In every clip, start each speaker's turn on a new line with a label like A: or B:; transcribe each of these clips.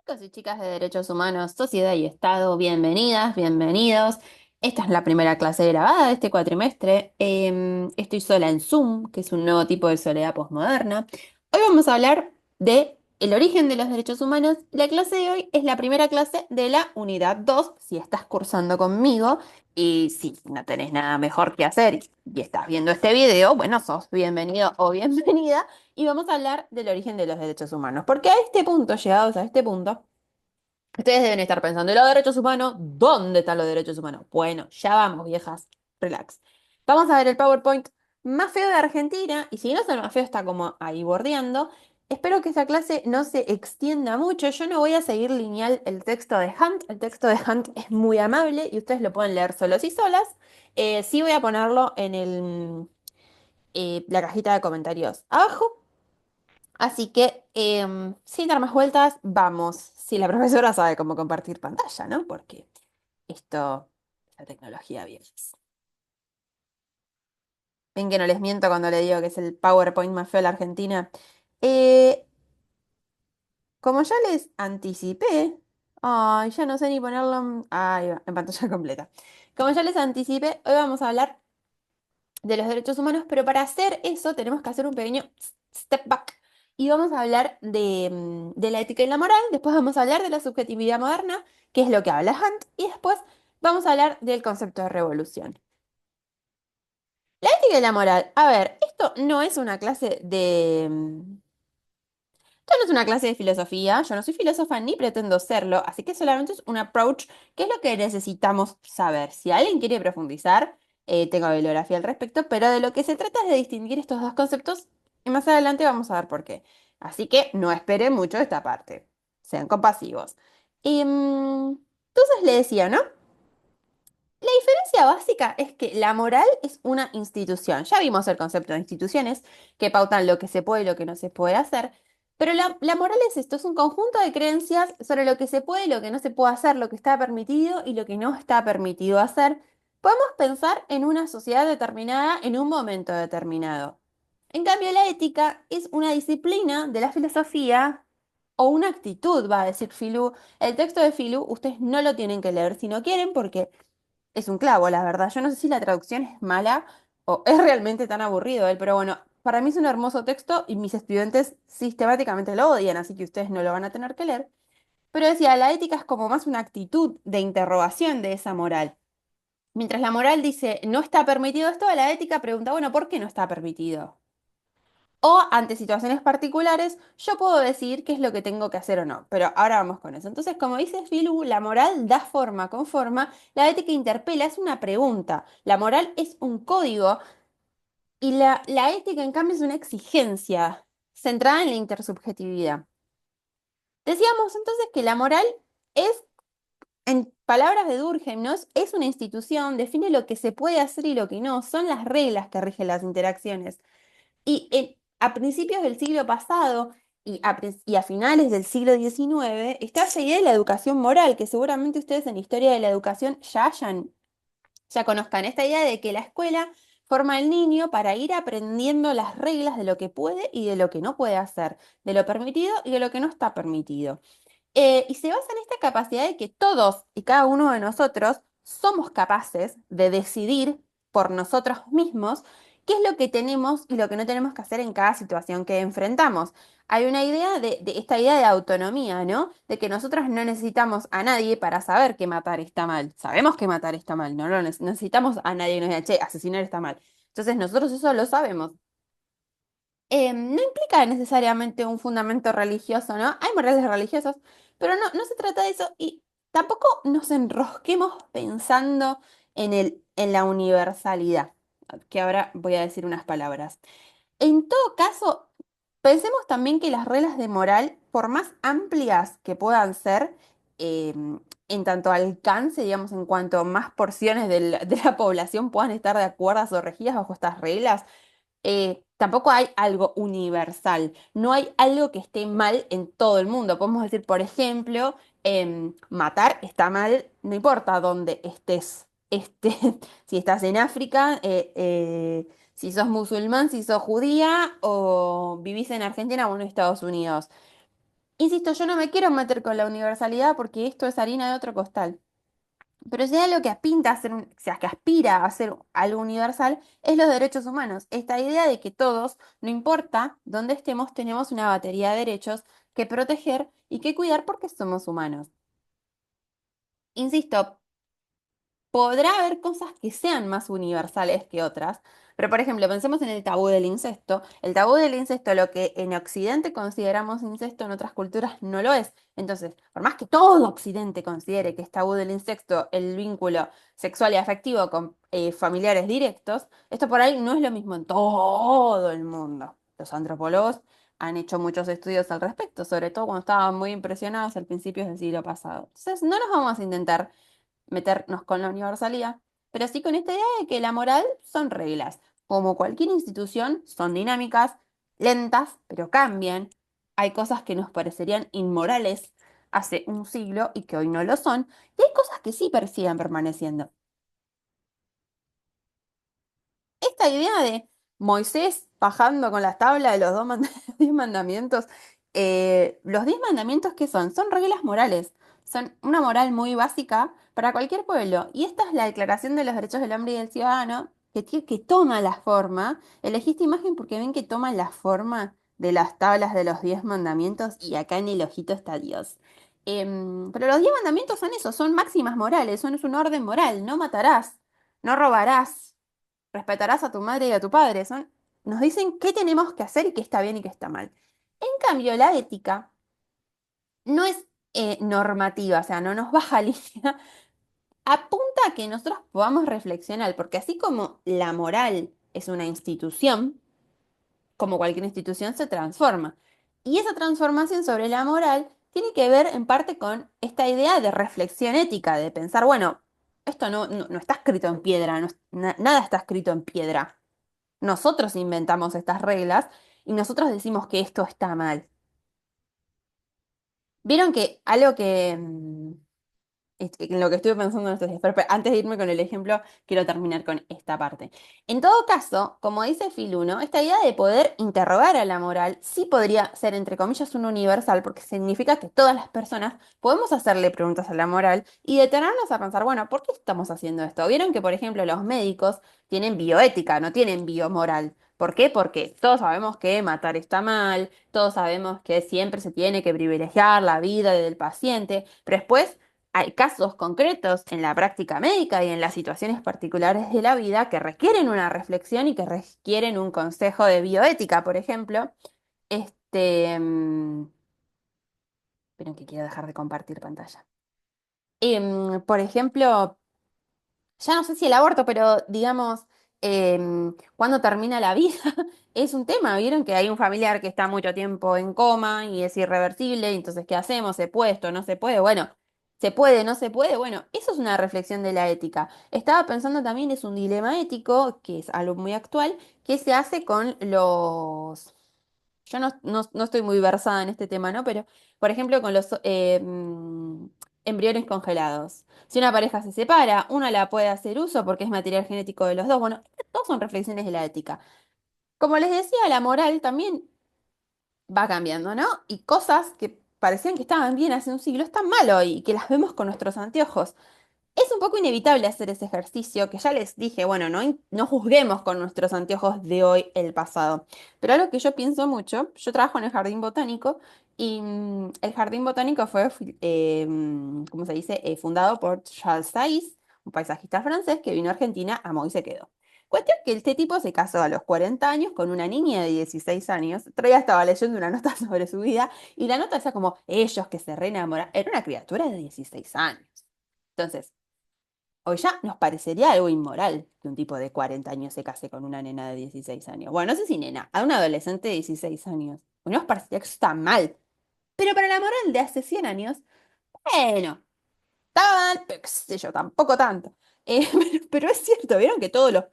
A: Chicos y chicas de Derechos Humanos, Sociedad y Estado, bienvenidas, bienvenidos. Esta es la primera clase grabada de este cuatrimestre. Estoy sola en Zoom, que es un nuevo tipo de soledad posmoderna. Hoy vamos a hablar de el origen de los derechos humanos. La clase de hoy es la primera clase de la unidad 2, si estás cursando conmigo. Y si no tenés nada mejor que hacer y estás viendo este video, bueno, sos bienvenido o bienvenida y vamos a hablar del origen de los derechos humanos. Porque a este punto, llegados a este punto, ustedes deben estar pensando, ¿y los derechos humanos? ¿Dónde están los derechos humanos? Bueno, ya vamos, viejas. Relax. Vamos a ver el PowerPoint más feo de Argentina, y si no es el más feo, está como ahí bordeando. Espero que esta clase no se extienda mucho. Yo no voy a seguir lineal el texto de Hunt. El texto de Hunt es muy amable y ustedes lo pueden leer solos y solas. Sí voy a ponerlo en la cajita de comentarios abajo. Así que, sin dar más vueltas, vamos. Si la profesora sabe cómo compartir pantalla, ¿no? Porque esto, la tecnología bien. Ven que no les miento cuando le digo que es el PowerPoint más feo de la Argentina. Eh, Como ya les anticipé, ay, ya no sé ni ponerlo ahí va, en pantalla completa. Como ya les anticipé, hoy vamos a hablar de los derechos humanos, pero para hacer eso tenemos que hacer un pequeño step back y vamos a hablar de la ética y la moral, después vamos a hablar de la subjetividad moderna, que es lo que habla Hunt, y después vamos a hablar del concepto de revolución. La ética y la moral. A ver, esto no es una clase esto no es una clase de filosofía, yo no soy filósofa ni pretendo serlo, así que solamente es un approach, que es lo que necesitamos saber. Si alguien quiere profundizar, tengo bibliografía al respecto, pero de lo que se trata es de distinguir estos dos conceptos y más adelante vamos a ver por qué. Así que no esperen mucho de esta parte, sean compasivos. Entonces le decía, ¿no? La diferencia básica es que la moral es una institución. Ya vimos el concepto de instituciones que pautan lo que se puede y lo que no se puede hacer, pero la moral es esto, es un conjunto de creencias sobre lo que se puede y lo que no se puede hacer, lo que está permitido y lo que no está permitido hacer. Podemos pensar en una sociedad determinada en un momento determinado. En cambio, la ética es una disciplina de la filosofía o una actitud, va a decir Filú. El texto de Filú, ustedes no lo tienen que leer si no quieren porque es un clavo, la verdad. Yo no sé si la traducción es mala o es realmente tan aburrido él, pero bueno, para mí es un hermoso texto y mis estudiantes sistemáticamente lo odian, así que ustedes no lo van a tener que leer. Pero decía, la ética es como más una actitud de interrogación de esa moral. Mientras la moral dice, no está permitido esto, la ética pregunta, bueno, ¿por qué no está permitido? O ante situaciones particulares, yo puedo decidir qué es lo que tengo que hacer o no. Pero ahora vamos con eso. Entonces, como dice Philu, la moral da forma con forma, la ética interpela, es una pregunta. La moral es un código y la ética, en cambio, es una exigencia centrada en la intersubjetividad. Decíamos entonces que la moral es, en palabras de Durkheim, ¿no? Es una institución, define lo que se puede hacer y lo que no, son las reglas que rigen las interacciones. A principios del siglo pasado y a finales del siglo XIX está esa idea de la educación moral, que seguramente ustedes en la historia de la educación ya conozcan. Esta idea de que la escuela forma al niño para ir aprendiendo las reglas de lo que puede y de lo que no puede hacer, de lo permitido y de lo que no está permitido. Y se basa en esta capacidad de que todos y cada uno de nosotros somos capaces de decidir por nosotros mismos qué es lo que tenemos y lo que no tenemos que hacer en cada situación que enfrentamos. Hay una idea de esta idea de autonomía, ¿no? De que nosotros no necesitamos a nadie para saber que matar está mal. Sabemos que matar está mal, no lo necesitamos a nadie que nos diga, che, asesinar está mal. Entonces nosotros eso lo sabemos. No implica necesariamente un fundamento religioso, ¿no? Hay morales religiosas, pero no se trata de eso y tampoco nos enrosquemos pensando en la universalidad, que ahora voy a decir unas palabras. En todo caso, pensemos también que las reglas de moral, por más amplias que puedan ser, en tanto alcance, digamos, en cuanto más porciones de la población puedan estar de acuerdo o regidas bajo estas reglas, tampoco hay algo universal, no hay algo que esté mal en todo el mundo. Podemos decir, por ejemplo, matar está mal, no importa dónde estés. Si estás en África, si sos musulmán, si sos judía o vivís en Argentina o en Estados Unidos. Insisto, yo no me quiero meter con la universalidad porque esto es harina de otro costal. Pero si hay algo que aspinta a ser, o sea, que aspira a ser algo universal, es los derechos humanos. Esta idea de que todos, no importa dónde estemos, tenemos una batería de derechos que proteger y que cuidar porque somos humanos. Insisto, podrá haber cosas que sean más universales que otras, pero por ejemplo, pensemos en el tabú del incesto. El tabú del incesto, lo que en Occidente consideramos incesto, en otras culturas no lo es. Entonces, por más que todo Occidente considere que es tabú del incesto el vínculo sexual y afectivo con familiares directos, esto por ahí no es lo mismo en todo el mundo. Los antropólogos han hecho muchos estudios al respecto, sobre todo cuando estaban muy impresionados al principio del siglo pasado. Entonces, no nos vamos a intentar meternos con la universalidad, pero sí con esta idea de que la moral son reglas. Como cualquier institución, son dinámicas, lentas, pero cambian. Hay cosas que nos parecerían inmorales hace un siglo y que hoy no lo son, y hay cosas que sí siguen permaneciendo. Esta idea de Moisés bajando con las tablas de los 10 mandamientos, los 10 mandamientos, ¿qué son? Son reglas morales, son una moral muy básica para cualquier pueblo. Y esta es la Declaración de los Derechos del Hombre y del Ciudadano, que toma la forma, elegí esta imagen porque ven que toma la forma de las tablas de los 10 mandamientos y acá en el ojito está Dios. Pero los 10 mandamientos son eso, son máximas morales, son es un orden moral, no matarás, no robarás, respetarás a tu madre y a tu padre. Nos dicen qué tenemos que hacer y qué está bien y qué está mal. En cambio, la ética no es normativa, o sea, no nos baja línea, apunta a que nosotros podamos reflexionar, porque así como la moral es una institución, como cualquier institución se transforma. Y esa transformación sobre la moral tiene que ver en parte con esta idea de reflexión ética, de pensar, bueno, esto no está escrito en piedra, nada está escrito en piedra. Nosotros inventamos estas reglas y nosotros decimos que esto está mal. Vieron que algo que, en lo que estuve pensando en estos días, pero antes de irme con el ejemplo, quiero terminar con esta parte. En todo caso, como dice Filuno, esta idea de poder interrogar a la moral sí podría ser, entre comillas, un universal, porque significa que todas las personas podemos hacerle preguntas a la moral y detenernos a pensar, bueno, ¿por qué estamos haciendo esto? Vieron que, por ejemplo, los médicos tienen bioética, no tienen biomoral. ¿Por qué? Porque todos sabemos que matar está mal, todos sabemos que siempre se tiene que privilegiar la vida del paciente, pero después hay casos concretos en la práctica médica y en las situaciones particulares de la vida que requieren una reflexión y que requieren un consejo de bioética, por ejemplo. Esperen que quiero dejar de compartir pantalla. Por ejemplo, ya no sé si el aborto, pero digamos, cuándo termina la vida, es un tema. Vieron que hay un familiar que está mucho tiempo en coma y es irreversible, y entonces, ¿qué hacemos? ¿Se puede esto? ¿No se puede? Bueno, ¿se puede? ¿No se puede? Bueno, eso es una reflexión de la ética. Estaba pensando también, es un dilema ético, que es algo muy actual, que se hace con los... Yo no estoy muy versada en este tema, ¿no? Pero, por ejemplo, con los embriones congelados. Si una pareja se separa, una la puede hacer uso porque es material genético de los dos. Bueno, todas son reflexiones de la ética. Como les decía, la moral también va cambiando, ¿no? Y cosas que parecían que estaban bien hace un siglo están mal hoy y que las vemos con nuestros anteojos. Es un poco inevitable hacer ese ejercicio, que ya les dije, bueno, no juzguemos con nuestros anteojos de hoy el pasado. Pero algo que yo pienso mucho, yo trabajo en el jardín botánico y el jardín botánico fue, ¿cómo se dice?, fundado por Charles Tays, un paisajista francés que vino a Argentina, amó y se quedó. Cuestión que este tipo se casó a los 40 años con una niña de 16 años. Otro día estaba leyendo una nota sobre su vida y la nota decía como, ellos que se reenamoran. Era una criatura de 16 años. Entonces, hoy ya nos parecería algo inmoral que un tipo de 40 años se case con una nena de 16 años. Bueno, no sé si nena, a un adolescente de 16 años. Hoy nos parecería que eso está mal. Pero para la moral de hace 100 años, bueno, estaba mal, pero qué sé yo, tampoco tanto. Pero es cierto, vieron que todos los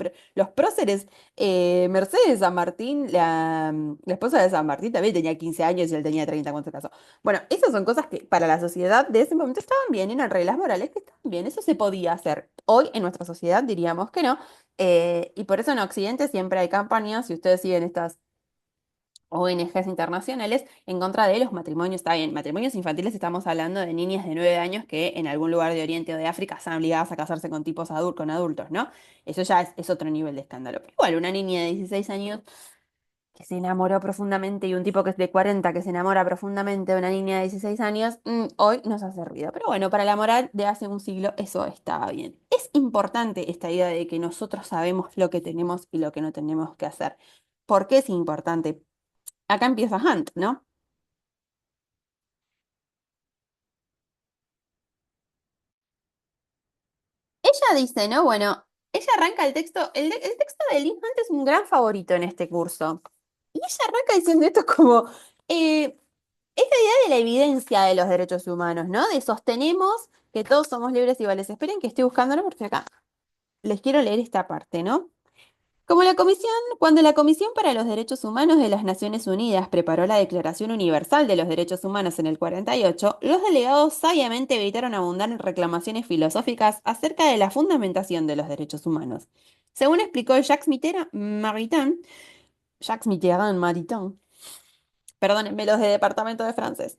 A: próceres, Mercedes San Martín, la esposa de San Martín también tenía 15 años y él tenía 30 cuando se casó. Bueno, esas son cosas que para la sociedad de ese momento estaban bien, eran reglas morales que estaban bien, eso se podía hacer. Hoy en nuestra sociedad diríamos que no, y por eso en Occidente siempre hay campañas, si ustedes siguen estas ONGs internacionales en contra de los matrimonios. Está bien, matrimonios infantiles estamos hablando de niñas de 9 años que en algún lugar de Oriente o de África están obligadas a casarse con tipos con adultos, ¿no? Eso ya es otro nivel de escándalo. Pero igual, una niña de 16 años que se enamoró profundamente y un tipo que es de 40 que se enamora profundamente de una niña de 16 años, hoy nos hace ruido. Pero bueno, para la moral de hace un siglo eso estaba bien. Es importante esta idea de que nosotros sabemos lo que tenemos y lo que no tenemos que hacer. ¿Por qué es importante? Acá empieza Hunt, ¿no? Ella dice, ¿no? Bueno, ella arranca el texto, el texto de Liz Hunt es un gran favorito en este curso. Y ella arranca diciendo esto como, eh, esta idea de la evidencia de los derechos humanos, ¿no? De sostenemos que todos somos libres y iguales. Esperen que estoy buscándolo porque acá les quiero leer esta parte, ¿no? Cuando la Comisión para los Derechos Humanos de las Naciones Unidas preparó la Declaración Universal de los Derechos Humanos en el 48, los delegados sabiamente evitaron abundar en reclamaciones filosóficas acerca de la fundamentación de los derechos humanos. Según explicó Jacques Mitterrand Maritain, perdónenme los de Departamento de Francés.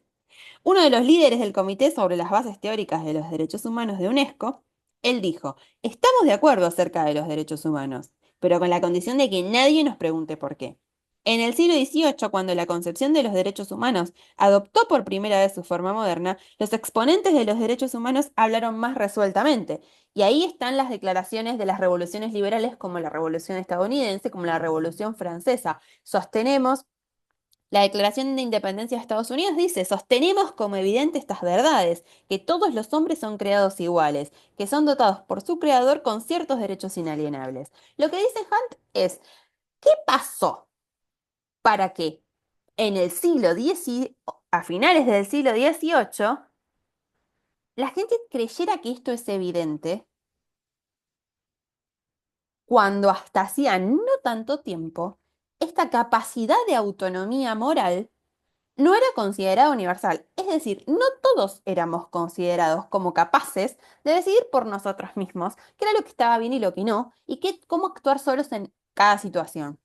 A: Uno de los líderes del Comité sobre las Bases Teóricas de los Derechos Humanos de UNESCO, él dijo, estamos de acuerdo acerca de los derechos humanos, pero con la condición de que nadie nos pregunte por qué. En el siglo XVIII, cuando la concepción de los derechos humanos adoptó por primera vez su forma moderna, los exponentes de los derechos humanos hablaron más resueltamente. Y ahí están las declaraciones de las revoluciones liberales como la Revolución estadounidense, como la Revolución francesa. Sostenemos la Declaración de Independencia de Estados Unidos dice, sostenemos como evidente estas verdades, que todos los hombres son creados iguales, que son dotados por su creador con ciertos derechos inalienables. Lo que dice Hunt es, ¿qué pasó para que en el a finales del siglo XVIII, la gente creyera que esto es evidente, cuando hasta hacía no tanto tiempo, esta capacidad de autonomía moral no era considerado universal? Es decir, no todos éramos considerados como capaces de decidir por nosotros mismos qué era lo que estaba bien y lo que no, y cómo actuar solos en cada situación.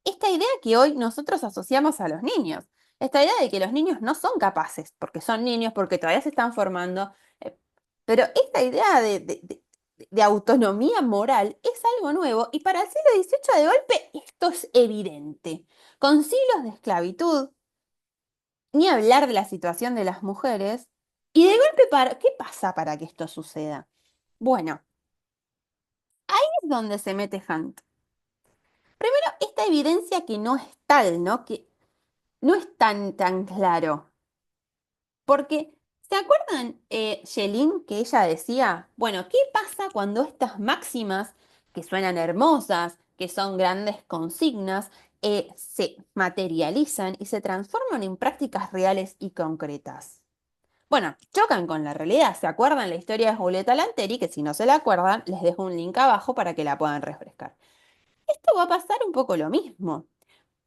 A: Esta idea que hoy nosotros asociamos a los niños, esta idea de que los niños no son capaces, porque son niños, porque todavía se están formando, eh, pero esta idea de autonomía moral es algo nuevo y para el siglo XVIII de golpe esto es evidente. Con siglos de esclavitud, ni hablar de la situación de las mujeres. Y de golpe, ¿qué pasa para que esto suceda? Bueno, ahí es donde se mete Hunt. Primero, esta evidencia que no es tal, ¿no? Que no es tan claro. Porque, ¿se acuerdan, Yelin, que ella decía, bueno, ¿qué pasa cuando estas máximas, que suenan hermosas, que son grandes consignas, se materializan y se transforman en prácticas reales y concretas? Bueno, chocan con la realidad. ¿Se acuerdan la historia de Julieta Lanteri? Que si no se la acuerdan, les dejo un link abajo para que la puedan refrescar. Esto va a pasar un poco lo mismo,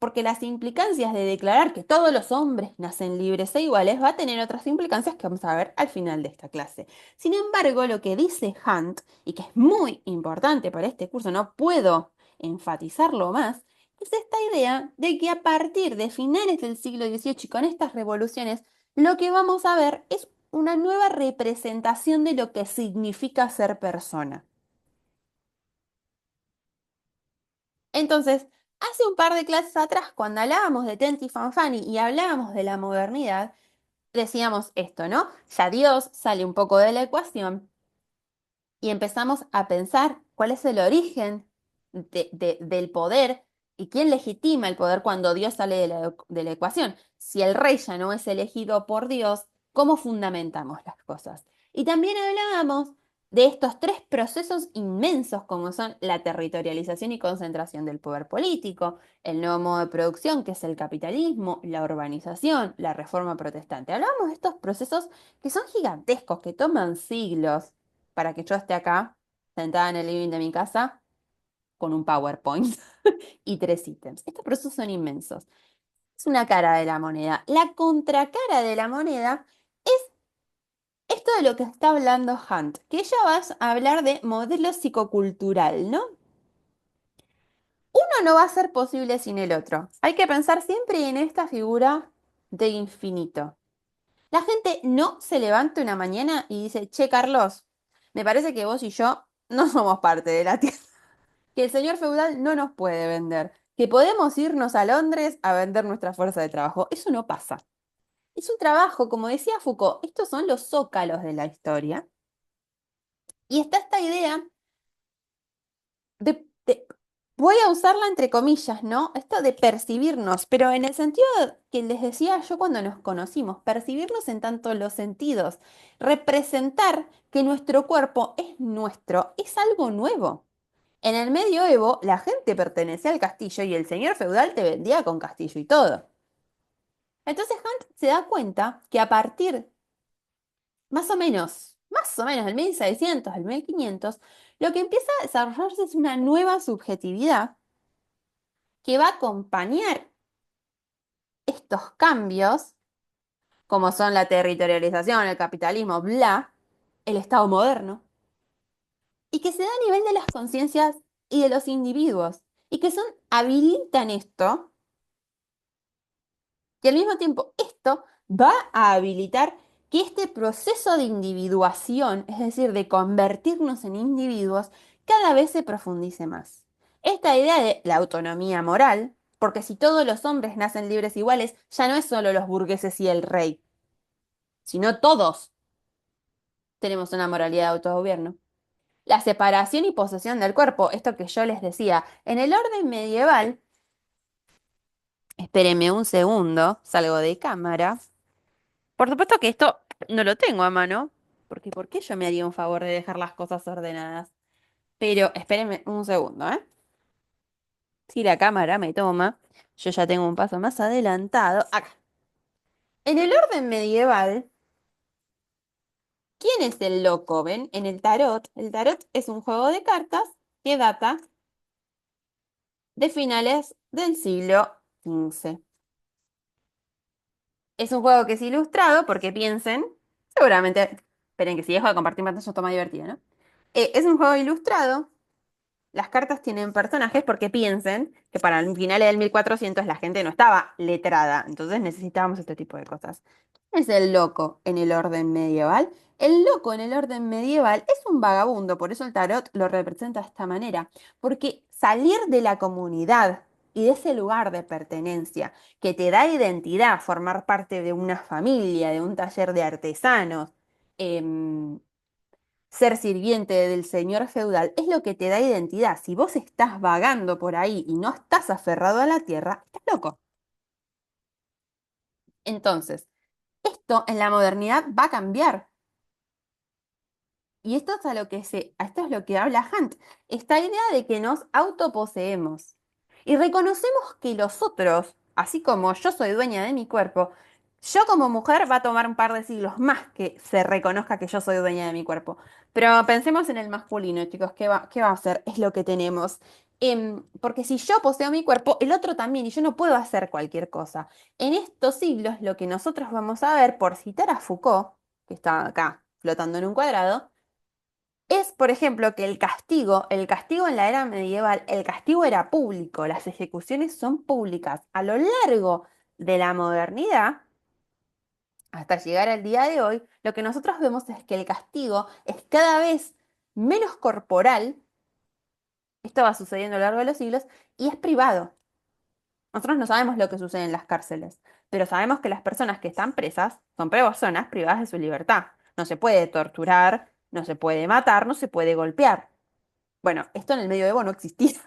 A: porque las implicancias de declarar que todos los hombres nacen libres e iguales va a tener otras implicancias que vamos a ver al final de esta clase. Sin embargo, lo que dice Hunt, y que es muy importante para este curso, no puedo enfatizarlo más, es esta idea de que a partir de finales del siglo XVIII y con estas revoluciones, lo que vamos a ver es una nueva representación de lo que significa ser persona. Entonces, hace un par de clases atrás, cuando hablábamos de Tenzi Fanfani y hablábamos de la modernidad, decíamos esto, ¿no? Ya Dios sale un poco de la ecuación y empezamos a pensar cuál es el origen del poder y quién legitima el poder cuando Dios sale de la ecuación. Si el rey ya no es elegido por Dios, ¿cómo fundamentamos las cosas? Y también hablábamos de estos tres procesos inmensos como son la territorialización y concentración del poder político, el nuevo modo de producción que es el capitalismo, la urbanización, la reforma protestante. Hablábamos de estos procesos que son gigantescos, que toman siglos para que yo esté acá, sentada en el living de mi casa, con un PowerPoint y tres ítems. Estos procesos son inmensos. Es una cara de la moneda. La contracara de la moneda es esto de lo que está hablando Hunt, que ella va a hablar de modelo psicocultural, ¿no? Uno no va a ser posible sin el otro. Hay que pensar siempre en esta figura de infinito. La gente no se levanta una mañana y dice, che, Carlos, me parece que vos y yo no somos parte de la Tierra, que el señor feudal no nos puede vender, que podemos irnos a Londres a vender nuestra fuerza de trabajo. Eso no pasa. Es un trabajo, como decía Foucault, estos son los zócalos de la historia. Y está esta idea voy a usarla entre comillas, ¿no? Esto de percibirnos, pero en el sentido que les decía yo cuando nos conocimos, percibirnos en tanto los sentidos, representar que nuestro cuerpo es nuestro, es algo nuevo. En el medioevo, la gente pertenecía al castillo y el señor feudal te vendía con castillo y todo. Entonces Hunt se da cuenta que a partir más o menos del 1600 al 1500, lo que empieza a desarrollarse es una nueva subjetividad que va a acompañar estos cambios, como son la territorialización, el capitalismo, bla, el Estado moderno, y que se da a nivel de las conciencias y de los individuos, y que son, habilitan esto, y al mismo tiempo esto va a habilitar que este proceso de individuación, es decir, de convertirnos en individuos, cada vez se profundice más. Esta idea de la autonomía moral, porque si todos los hombres nacen libres iguales, ya no es solo los burgueses y el rey, sino todos tenemos una moralidad de autogobierno. La separación y posesión del cuerpo, esto que yo les decía, en el orden medieval, espéreme un segundo, salgo de cámara. Por supuesto que esto no lo tengo a mano, porque ¿por qué yo me haría un favor de dejar las cosas ordenadas? Pero espérenme un segundo, ¿eh? Si la cámara me toma, yo ya tengo un paso más adelantado. Acá. En el orden medieval, ¿quién es el loco? ¿Ven? En el tarot es un juego de cartas que data de finales del siglo XV. Es un juego que es ilustrado porque piensen, seguramente, esperen que si dejo de compartir pantalla esto más divertido, ¿no? Es un juego ilustrado. Las cartas tienen personajes porque piensen que para el finales del 1400 la gente no estaba letrada, entonces necesitábamos este tipo de cosas. ¿Quién es el loco en el orden medieval? El loco en el orden medieval es un vagabundo, por eso el tarot lo representa de esta manera, porque salir de la comunidad y de ese lugar de pertenencia que te da identidad, formar parte de una familia, de un taller de artesanos, em, ser sirviente del señor feudal es lo que te da identidad. Si vos estás vagando por ahí y no estás aferrado a la tierra, estás loco. Entonces, esto en la modernidad va a cambiar. Y esto es esto es lo que habla Hunt, esta idea de que nos autoposeemos y reconocemos que los otros, así como yo soy dueña de mi cuerpo, yo como mujer va a tomar un par de siglos más que se reconozca que yo soy dueña de mi cuerpo. Pero pensemos en el masculino, chicos, qué va a hacer? Es lo que tenemos. Porque si yo poseo mi cuerpo, el otro también, y yo no puedo hacer cualquier cosa. En estos siglos, lo que nosotros vamos a ver, por citar a Foucault, que está acá flotando en un cuadrado, es, por ejemplo, que el castigo en la era medieval, el castigo era público, las ejecuciones son públicas. A lo largo de la modernidad, hasta llegar al día de hoy, lo que nosotros vemos es que el castigo es cada vez menos corporal, esto va sucediendo a lo largo de los siglos, y es privado. Nosotros no sabemos lo que sucede en las cárceles, pero sabemos que las personas que están presas son personas privadas de su libertad. No se puede torturar, no se puede matar, no se puede golpear. Bueno, esto en el medioevo no existía,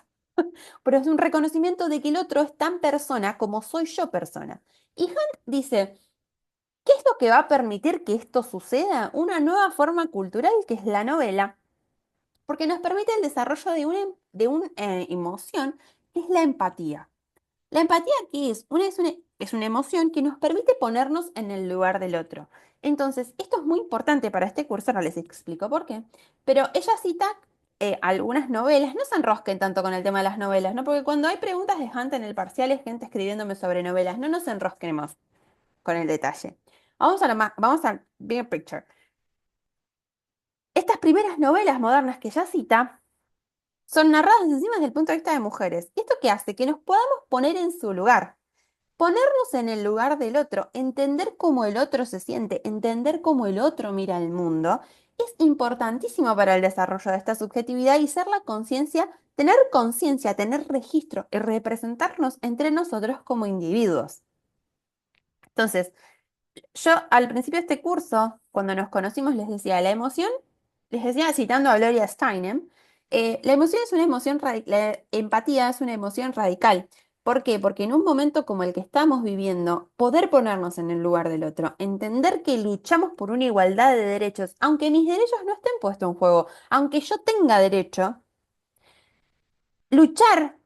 A: pero es un reconocimiento de que el otro es tan persona como soy yo persona. Y Hunt dice, ¿qué es lo que va a permitir que esto suceda? Una nueva forma cultural que es la novela, porque nos permite el desarrollo de una emoción que es la empatía. La empatía, ¿qué es? Es una emoción que nos permite ponernos en el lugar del otro. Entonces, esto es muy importante para este curso, ahora les explico por qué. Pero ella cita algunas novelas, no se enrosquen tanto con el tema de las novelas, ¿no? Porque cuando hay preguntas de Hunt en el parcial es gente escribiéndome sobre novelas, no nos enrosquemos con el detalle. Vamos al bigger picture. Estas primeras novelas modernas que ella cita son narradas encima desde el punto de vista de mujeres. ¿Y esto qué hace? Que nos podamos poner en su lugar. Ponernos en el lugar del otro, entender cómo el otro se siente, entender cómo el otro mira el mundo, es importantísimo para el desarrollo de esta subjetividad y ser la conciencia, tener registro y representarnos entre nosotros como individuos. Entonces, yo al principio de este curso, cuando nos conocimos, les decía, la emoción, les decía citando a Gloria Steinem, la emoción es una emoción la empatía es una emoción radical. ¿Por qué? Porque en un momento como el que estamos viviendo, poder ponernos en el lugar del otro, entender que luchamos por una igualdad de derechos, aunque mis derechos no estén puestos en juego, aunque yo tenga derecho, luchar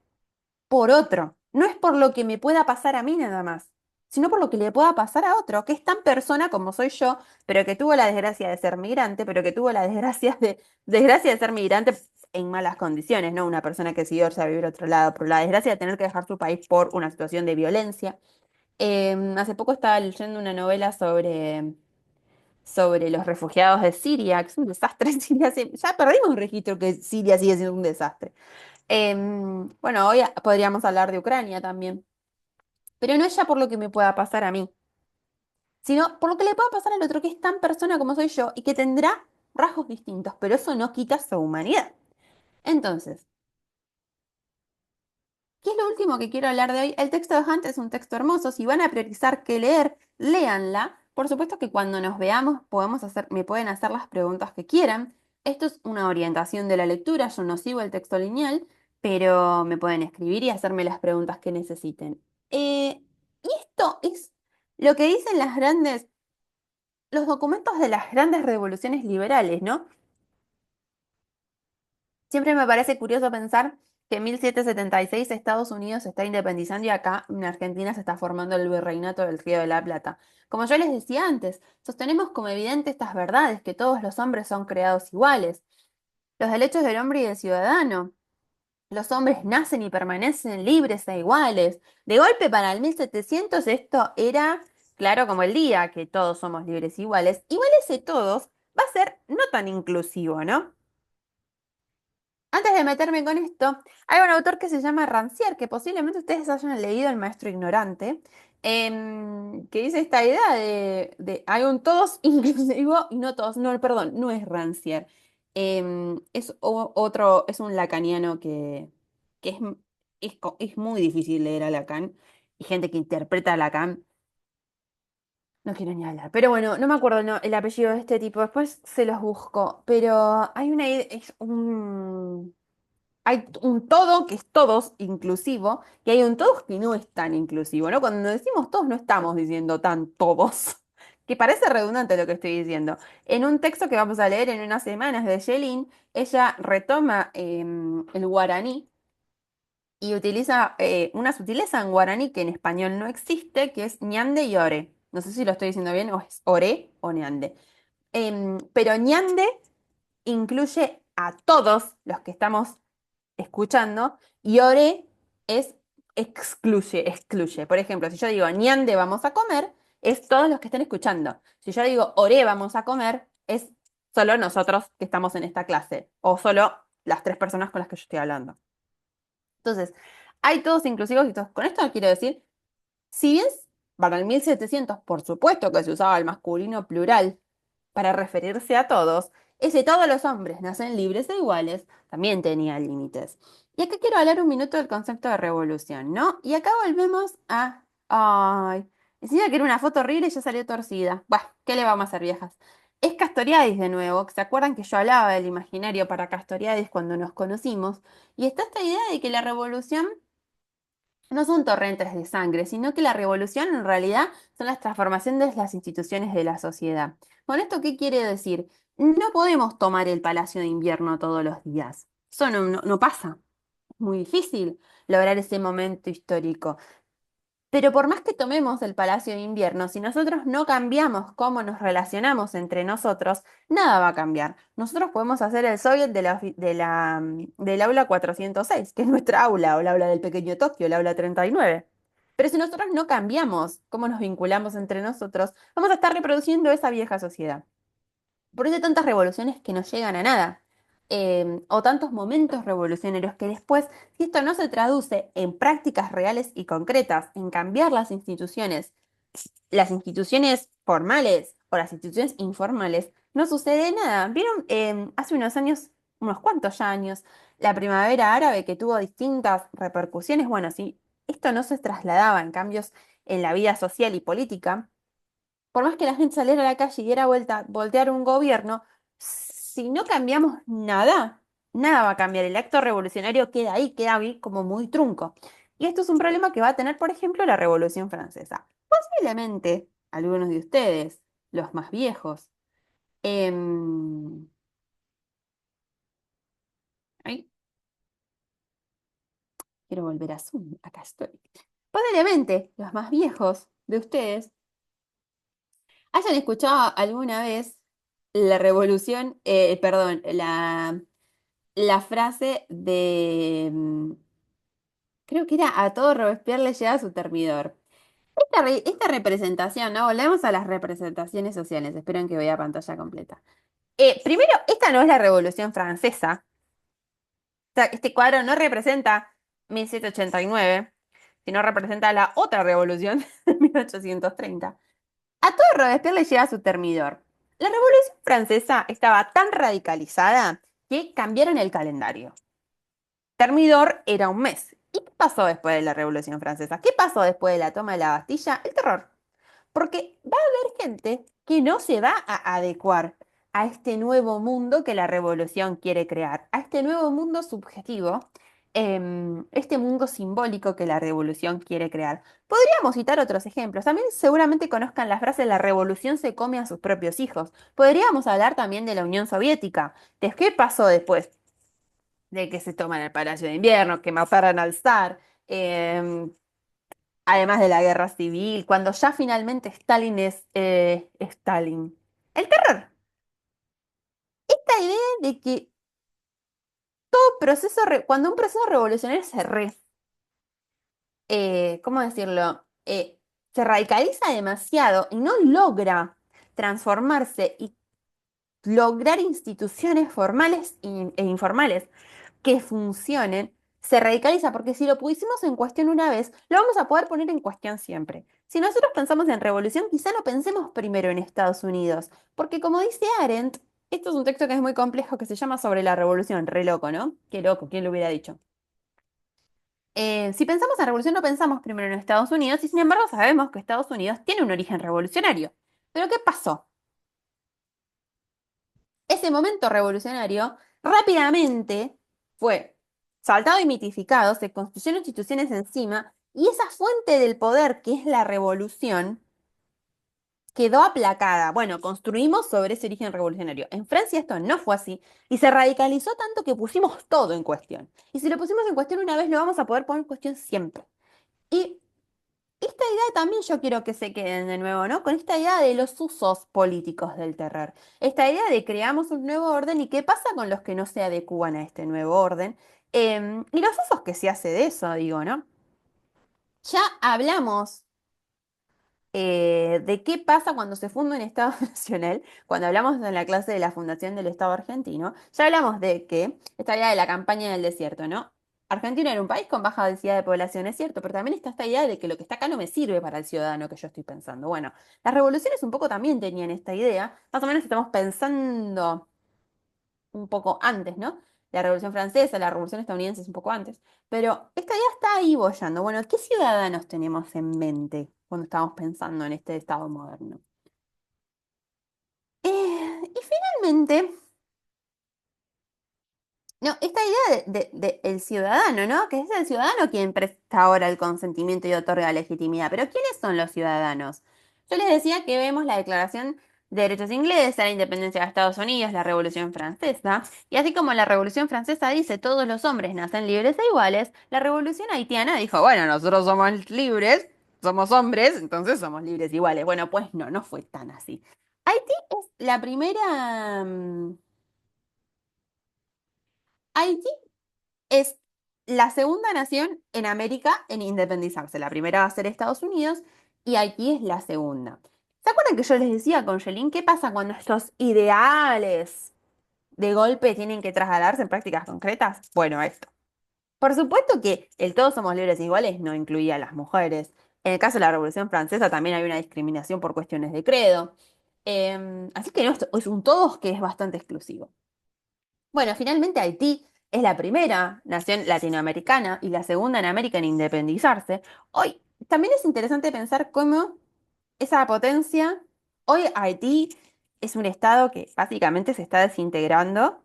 A: por otro. No es por lo que me pueda pasar a mí nada más, sino por lo que le pueda pasar a otro, que es tan persona como soy yo, pero que tuvo la desgracia de ser migrante, pero que tuvo la desgracia de ser migrante en malas condiciones, ¿no? Una persona que decidió irse a vivir a otro lado, por la desgracia de tener que dejar su país por una situación de violencia. Hace poco estaba leyendo una novela sobre los refugiados de Siria, que es un desastre. Siria, ya perdimos el registro que Siria sigue siendo un desastre. Bueno, hoy podríamos hablar de Ucrania también, pero no es ya por lo que me pueda pasar a mí, sino por lo que le pueda pasar al otro, que es tan persona como soy yo y que tendrá rasgos distintos, pero eso no quita su humanidad. Entonces, ¿qué es lo último que quiero hablar de hoy? El texto de Hunt es un texto hermoso. Si van a priorizar qué leer, léanla. Por supuesto que cuando nos veamos me pueden hacer las preguntas que quieran. Esto es una orientación de la lectura. Yo no sigo el texto lineal, pero me pueden escribir y hacerme las preguntas que necesiten. Y esto es lo que dicen los documentos de las grandes revoluciones liberales, ¿no? Siempre me parece curioso pensar que en 1776 Estados Unidos se está independizando y acá en Argentina se está formando el virreinato del Río de la Plata. Como yo les decía antes, sostenemos como evidente estas verdades, que todos los hombres son creados iguales, los derechos del hombre y del ciudadano. Los hombres nacen y permanecen libres e iguales. De golpe para el 1700 esto era claro como el día, que todos somos libres e iguales. Igual ese todos va a ser no tan inclusivo, ¿no? Antes de meterme con esto, hay un autor que se llama Rancière, que posiblemente ustedes hayan leído El Maestro Ignorante, que dice esta idea hay un todos inclusivo y no todos, no, perdón, no es Rancière. Otro, es un lacaniano que es muy difícil leer a Lacan, y gente que interpreta a Lacan, no quiero ni hablar. Pero bueno, no me acuerdo el apellido de este tipo, después se los busco, pero hay una idea, hay un todo que es todos inclusivo y hay un todos que no es tan inclusivo, ¿no? Cuando decimos todos no estamos diciendo tan todos, que parece redundante lo que estoy diciendo. En un texto que vamos a leer en unas semanas de Yelin, ella retoma el guaraní y utiliza una sutileza en guaraní que en español no existe, que es ñande y ore. No sé si lo estoy diciendo bien, o es ore o ñande. Pero ñande incluye a todos los que estamos escuchando, y ore es excluye. Por ejemplo, si yo digo ñande vamos a comer, es todos los que estén escuchando. Si yo digo ore vamos a comer, es solo nosotros que estamos en esta clase, o solo las tres personas con las que yo estoy hablando. Entonces, hay todos inclusivos y todos. Con esto no quiero decir, si bien para el 1700, por supuesto que se usaba el masculino plural para referirse a todos, ese todos los hombres nacen libres e iguales, también tenía límites. Y acá quiero hablar un minuto del concepto de revolución, ¿no? Y acá volvemos a... Ay, decía que era una foto horrible y ya salió torcida. Bueno, ¿qué le vamos a hacer, viejas? Es Castoriadis de nuevo, que se acuerdan que yo hablaba del imaginario para Castoriadis cuando nos conocimos, y está esta idea de que la revolución no son torrentes de sangre, sino que la revolución en realidad son las transformaciones de las instituciones de la sociedad. ¿Con esto qué quiere decir? No podemos tomar el Palacio de Invierno todos los días. Eso no pasa. Es muy difícil lograr ese momento histórico. Pero por más que tomemos el Palacio de Invierno, si nosotros no cambiamos cómo nos relacionamos entre nosotros, nada va a cambiar. Nosotros podemos hacer el soviet del aula 406, que es nuestra aula, o el aula del pequeño Tokio, el aula 39. Pero si nosotros no cambiamos cómo nos vinculamos entre nosotros, vamos a estar reproduciendo esa vieja sociedad. Por eso hay tantas revoluciones que no llegan a nada. o tantos momentos revolucionarios que después, si esto no se traduce en prácticas reales y concretas, en cambiar las instituciones formales o las instituciones informales, no sucede nada. ¿Vieron hace unos años, unos cuantos ya años, la primavera árabe que tuvo distintas repercusiones? Bueno, si esto no se trasladaba en cambios en la vida social y política, por más que la gente saliera a la calle y diera vuelta, voltear un gobierno, si no cambiamos nada, nada va a cambiar. El acto revolucionario queda ahí como muy trunco. Y esto es un problema que va a tener, por ejemplo, la Revolución Francesa. Posiblemente algunos de ustedes, los más viejos, em, ay, quiero volver a Zoom, acá estoy. Posiblemente los más viejos de ustedes hayan escuchado alguna vez la revolución, perdón, la frase de, creo que era a todo Robespierre le llega su termidor. Esta representación, ¿no? Volvemos a las representaciones sociales. Esperen que vea pantalla completa. Primero, esta no es la Revolución Francesa. O sea, este cuadro no representa 1789, sino representa la otra revolución de 1830. A todo Robespierre le llega su termidor. La Revolución Francesa estaba tan radicalizada que cambiaron el calendario. Termidor era un mes. ¿Y qué pasó después de la Revolución Francesa? ¿Qué pasó después de la toma de la Bastilla? El terror. Porque va a haber gente que no se va a adecuar a este nuevo mundo que la revolución quiere crear, a este nuevo mundo subjetivo, este mundo simbólico que la revolución quiere crear. Podríamos citar otros ejemplos. También seguramente conozcan la frase la revolución se come a sus propios hijos. Podríamos hablar también de la Unión Soviética. ¿De qué pasó después? De que se toman el Palacio de Invierno, que mataran al zar, además de la guerra civil, cuando ya finalmente Stalin es Stalin. El terror. Esta idea de que cuando un proceso revolucionario ¿cómo decirlo? Se radicaliza demasiado y no logra transformarse y lograr instituciones formales e informales que funcionen, se radicaliza, porque si lo pusimos en cuestión una vez, lo vamos a poder poner en cuestión siempre. Si nosotros pensamos en revolución, quizá no pensemos primero en Estados Unidos, porque como dice Arendt, esto es un texto que es muy complejo, que se llama Sobre la revolución, re loco, ¿no? Qué loco, ¿quién lo hubiera dicho? Si pensamos en revolución, no pensamos primero en Estados Unidos, y sin embargo sabemos que Estados Unidos tiene un origen revolucionario. Pero ¿qué pasó? Ese momento revolucionario rápidamente fue saltado y mitificado, se construyeron instituciones encima y esa fuente del poder que es la revolución quedó aplacada. Bueno, construimos sobre ese origen revolucionario. En Francia esto no fue así y se radicalizó tanto que pusimos todo en cuestión. Y si lo pusimos en cuestión una vez, lo vamos a poder poner en cuestión siempre. Y esta idea también yo quiero que se queden de nuevo, ¿no? Con esta idea de los usos políticos del terror. Esta idea de creamos un nuevo orden y qué pasa con los que no se adecúan a este nuevo orden. Y los usos que se hace de eso, digo, ¿no? Ya hablamos de qué pasa cuando se funda un Estado nacional, cuando hablamos en la clase de la fundación del Estado argentino, ya hablamos de que esta idea de la campaña del desierto, ¿no? Argentina era un país con baja densidad de población, es cierto, pero también está esta idea de que lo que está acá no me sirve para el ciudadano que yo estoy pensando. Bueno, las revoluciones un poco también tenían esta idea, más o menos estamos pensando un poco antes, ¿no? La Revolución Francesa, la Revolución Estadounidense es un poco antes, pero esta idea está ahí boyando. Bueno, ¿qué ciudadanos tenemos en mente cuando estamos pensando en este Estado moderno? Y finalmente, no, esta idea de el ciudadano, ¿no? Que es el ciudadano quien presta ahora el consentimiento y otorga legitimidad. Pero ¿quiénes son los ciudadanos? Yo les decía que vemos la Declaración de Derechos Inglesa, la independencia de Estados Unidos, la Revolución Francesa. Y así como la Revolución Francesa dice todos los hombres nacen libres e iguales, la Revolución Haitiana dijo, bueno, nosotros somos libres, somos hombres, entonces somos libres iguales. Bueno, pues no, no fue tan así. Haití es la primera... Haití es la segunda nación en América en independizarse. La primera va a ser Estados Unidos y Haití es la segunda. ¿Se acuerdan que yo les decía con Yelin qué pasa cuando estos ideales de golpe tienen que trasladarse en prácticas concretas? Bueno, esto. Por supuesto que el todos somos libres e iguales no incluía a las mujeres. En el caso de la Revolución Francesa también había una discriminación por cuestiones de credo. Así que no, esto es un todos que es bastante exclusivo. Bueno, finalmente Haití es la primera nación latinoamericana y la segunda en América en independizarse. Hoy también es interesante pensar cómo esa potencia, hoy Haití es un estado que básicamente se está desintegrando,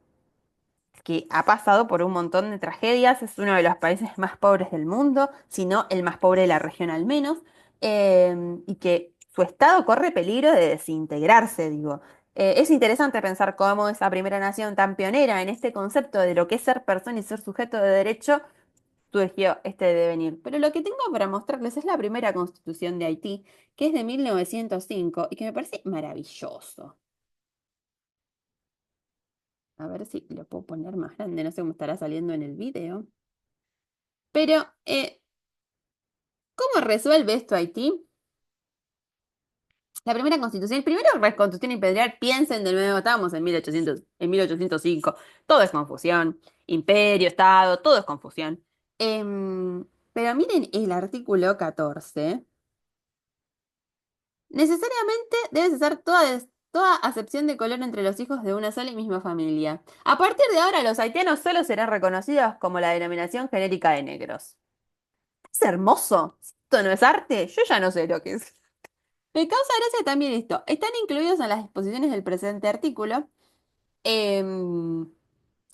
A: que ha pasado por un montón de tragedias, es uno de los países más pobres del mundo, si no el más pobre de la región al menos, y que su estado corre peligro de desintegrarse, digo. Es interesante pensar cómo esa primera nación tan pionera en este concepto de lo que es ser persona y ser sujeto de derecho surgió este devenir. Pero lo que tengo para mostrarles es la primera constitución de Haití, que es de 1905 y que me parece maravilloso. A ver si lo puedo poner más grande, no sé cómo estará saliendo en el video. Pero, ¿cómo resuelve esto Haití? La primera constitución, primero reconstrucción imperial, piensen de nuevo, estábamos en 1800, en 1805, todo es confusión, imperio, estado, todo es confusión. Pero miren el artículo 14. Necesariamente debe cesar toda acepción de color entre los hijos de una sola y misma familia. A partir de ahora, los haitianos solo serán reconocidos como la denominación genérica de negros. Es hermoso. Si esto no es arte, yo ya no sé lo que es. Me causa gracia también esto. Están incluidos en las disposiciones del presente artículo em,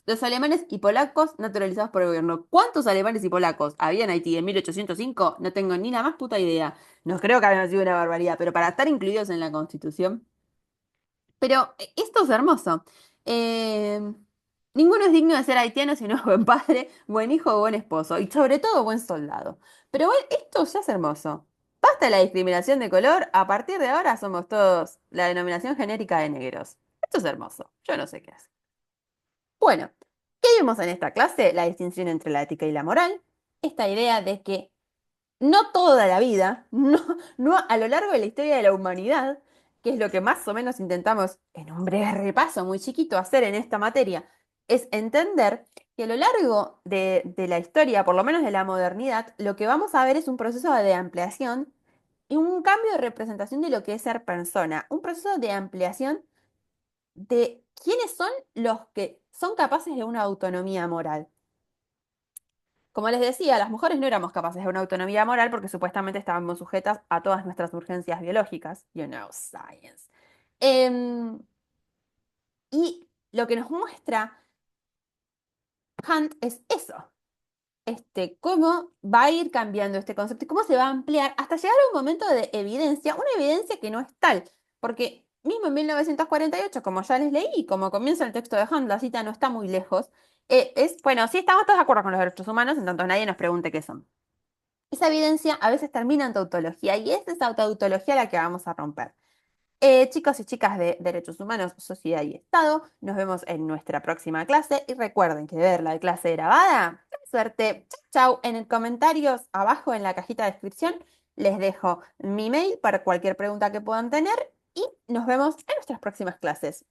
A: los alemanes y polacos naturalizados por el gobierno. ¿Cuántos alemanes y polacos había en Haití en 1805? No tengo ni la más puta idea. No creo que hayan sido una barbaridad, pero para estar incluidos en la Constitución. Pero esto es hermoso. Eh, Ninguno es digno de ser haitiano si no es buen padre, buen hijo o buen esposo, y sobre todo buen soldado. Pero bueno, esto ya es hermoso. Basta de la discriminación de color, a partir de ahora somos todos la denominación genérica de negros. Esto es hermoso, yo no sé qué es. Bueno, ¿qué vimos en esta clase? La distinción entre la ética y la moral. Esta idea de que no toda la vida, no a lo largo de la historia de la humanidad, que es lo que más o menos intentamos en un breve repaso muy chiquito hacer en esta materia, es entender que a lo largo de la historia, por lo menos de la modernidad, lo que vamos a ver es un proceso de ampliación y un cambio de representación de lo que es ser persona, un proceso de ampliación de quiénes son los que son capaces de una autonomía moral. Como les decía, las mujeres no éramos capaces de una autonomía moral porque supuestamente estábamos sujetas a todas nuestras urgencias biológicas. You know, science. Em, y lo que nos muestra Kant es eso. Cómo va a ir cambiando este concepto y cómo se va a ampliar hasta llegar a un momento de evidencia, una evidencia que no es tal. Porque mismo en 1948, como ya les leí, y como comienza el texto de Kant, la cita no está muy lejos, bueno, sí estamos todos de acuerdo con los derechos humanos, en tanto nadie nos pregunte qué son. Esa evidencia a veces termina en tautología y es esa tautología la que vamos a romper. Chicos y chicas de Derechos Humanos, Sociedad y Estado, nos vemos en nuestra próxima clase y recuerden que ver la clase grabada, suerte, chau, chau, en el comentarios abajo en la cajita de descripción les dejo mi mail para cualquier pregunta que puedan tener y nos vemos en nuestras próximas clases.